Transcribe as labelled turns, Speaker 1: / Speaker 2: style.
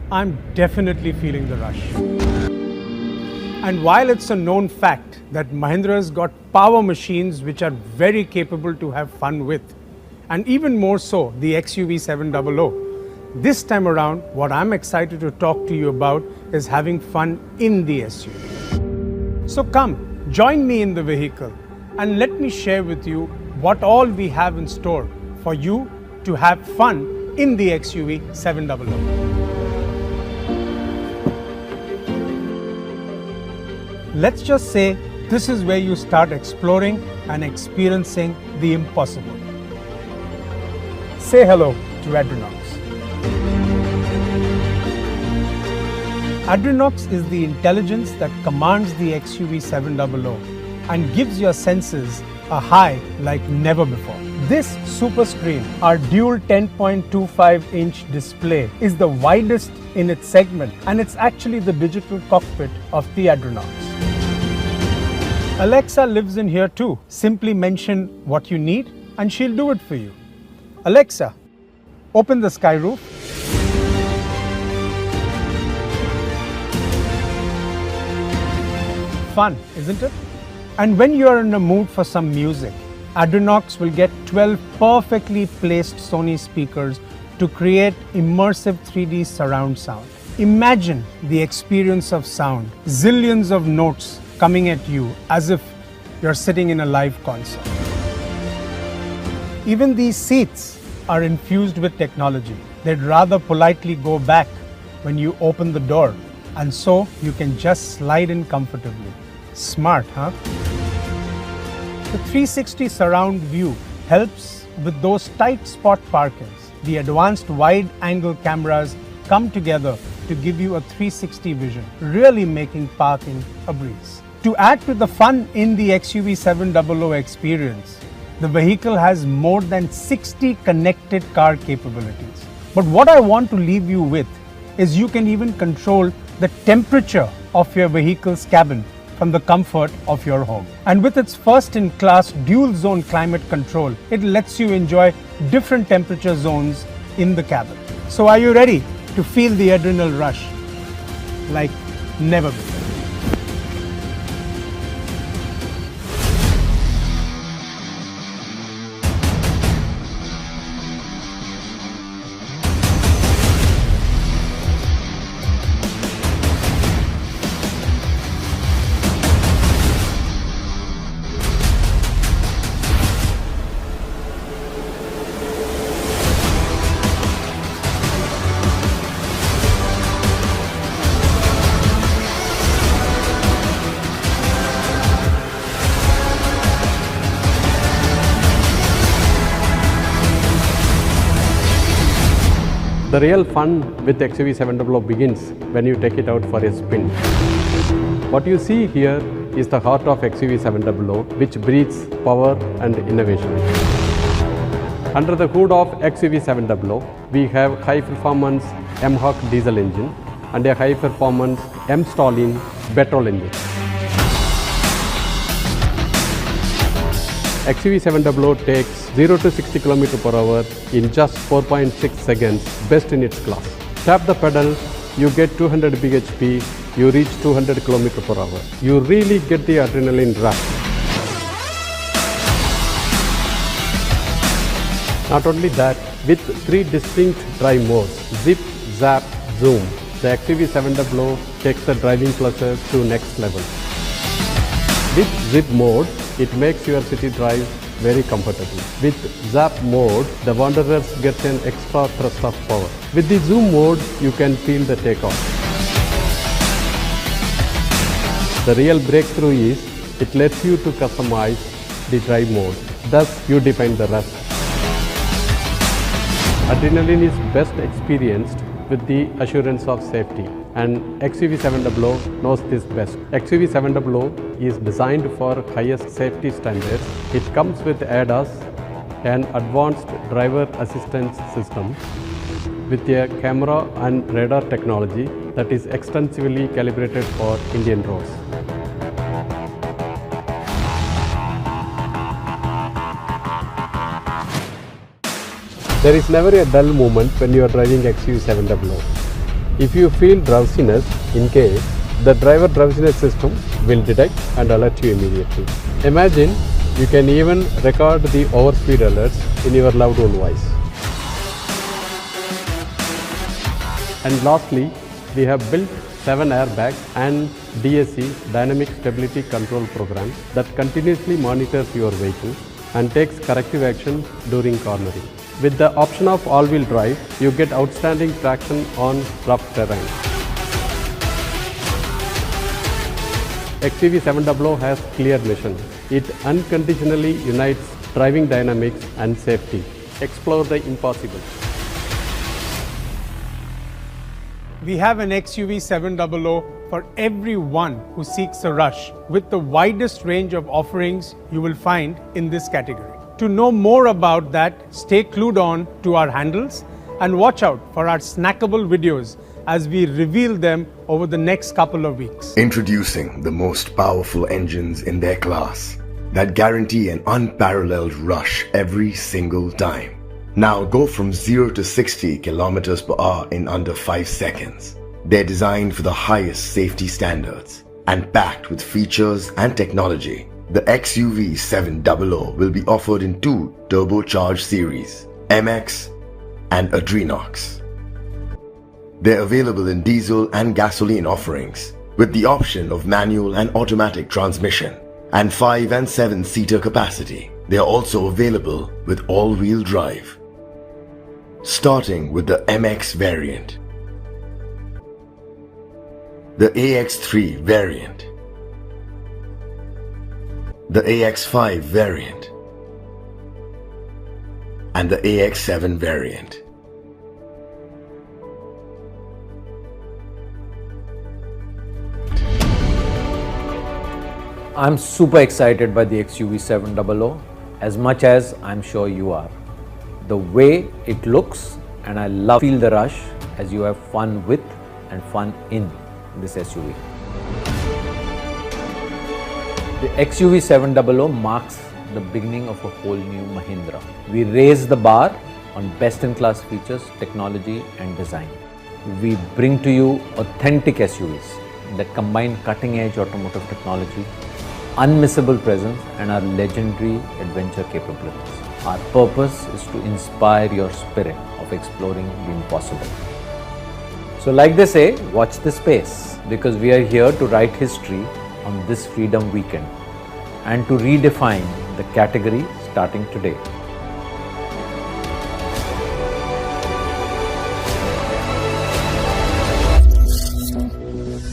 Speaker 1: I'm definitely feeling the rush. And while it's a known fact that Mahindra's got power machines which are very capable to have fun with, and even more so the XUV 700, this time around what I'm excited to talk to you about is having fun in the SUV. So come, join me in the vehicle and let me share with you what all we have in store for you to have fun in the XUV 700. Let's just say this is where you start exploring and experiencing the impossible. Say hello to Adrenox. Adrenox is the intelligence that commands the XUV 700 and gives your senses a high like never before. This super screen, our dual 10.25-inch display, is the widest in its segment, and it's actually the digital cockpit of the Adrenox. Alexa lives in here too. Simply mention what you need and she'll do it for you. Alexa, open the sky roof. Fun, isn't it? And when you're in the mood for some music, Adrenox will get 12 perfectly placed Sony speakers to create immersive 3D surround sound. Imagine the experience of sound, zillions of notes coming at you as if you're sitting in a live concert. Even these seats are infused with technology. They'd rather politely go back when you open the door, and so you can just slide in comfortably. Smart, huh? The 360 surround view helps with those tight spot parkings. The advanced wide-angle cameras come together to give you a 360 vision, really making parking a breeze. To add to the fun in the XUV 700 experience, the vehicle has more than 60 connected car capabilities. But what I want to leave you with is you can even control the temperature of your vehicle's cabin from the comfort of your home. And with its first-in-class dual-zone climate control, it lets you enjoy different temperature zones in the cabin. So are you ready to feel the adrenal rush like never before?
Speaker 2: The real fun with XUV 700 begins when you take it out for a spin. What you see here is the heart of XUV 700, which breathes power and innovation. Under the hood of XUV 700, we have high-performance M-Hawk diesel engine and a high-performance M-Stallion petrol engine. XUV 700 takes 0 to 60 km per hour in just 4.6 seconds, best in its class. Tap the pedal, you get 200 bhp, you reach 200 km per hour. You really get the adrenaline rush. Not only that, with 3 distinct drive modes, zip, zap, zoom, the XUV 700 takes the driving pleasure to next level. With zip mode, it makes your city drive very comfortable. With zap mode, the wanderers get an extra thrust of power. With the zoom mode, you can feel the takeoff. The real breakthrough is, it lets you to customize the drive mode. Thus, you define the rest. Adrenaline is best experienced with the assurance of safety, and XUV 700 knows this best. XUV 700 is designed for highest safety standards. It comes with ADAS, an advanced driver assistance system, with a camera and radar technology that is extensively calibrated for Indian roads. There is never a dull moment when you are driving XUV 700. If you feel drowsiness in case, the driver drowsiness system will detect and alert you immediately. Imagine you can even record the overspeed alerts in your loved one voice. And lastly, we have built 7 airbags and DSC Dynamic Stability Control program that continuously monitors your vehicle and takes corrective action during cornering. With the option of all-wheel drive, you get outstanding traction on rough terrain. XUV700 has clear mission. It unconditionally unites driving dynamics and safety. Explore the impossible.
Speaker 1: We have an XUV700 for everyone who seeks a rush, with the widest range of offerings you will find in this category. To know more about that, stay glued on to our handles and watch out for our snackable videos as we reveal them over the next couple of weeks.
Speaker 3: Introducing the most powerful engines in their class that guarantee an unparalleled rush every single time. Now go from 0 to 60 kilometers per hour in under 5 seconds. They're designed for the highest safety standards and packed with features and technology. The XUV700 will be offered in 2 turbocharged series, MX and Adrenox. They're available in diesel and gasoline offerings with the option of manual and automatic transmission and 5 and 7 seater capacity. They are also available with all-wheel drive. Starting with the MX variant, the AX3 variant, the AX5 variant, and the AX7 variant.
Speaker 4: I'm super excited by the XUV700 as much as I'm sure you are. The way it looks, and I feel the rush as you have fun with and fun in this SUV. The XUV700 marks the beginning of a whole new Mahindra. We raise the bar on best-in-class features, technology and design. We bring to you authentic SUVs that combine cutting-edge automotive technology, unmissable presence and our legendary adventure capabilities. Our purpose is to inspire your spirit of exploring the impossible. So like they say, watch this space, because we are here to write history on this Freedom Weekend and to redefine the category starting today.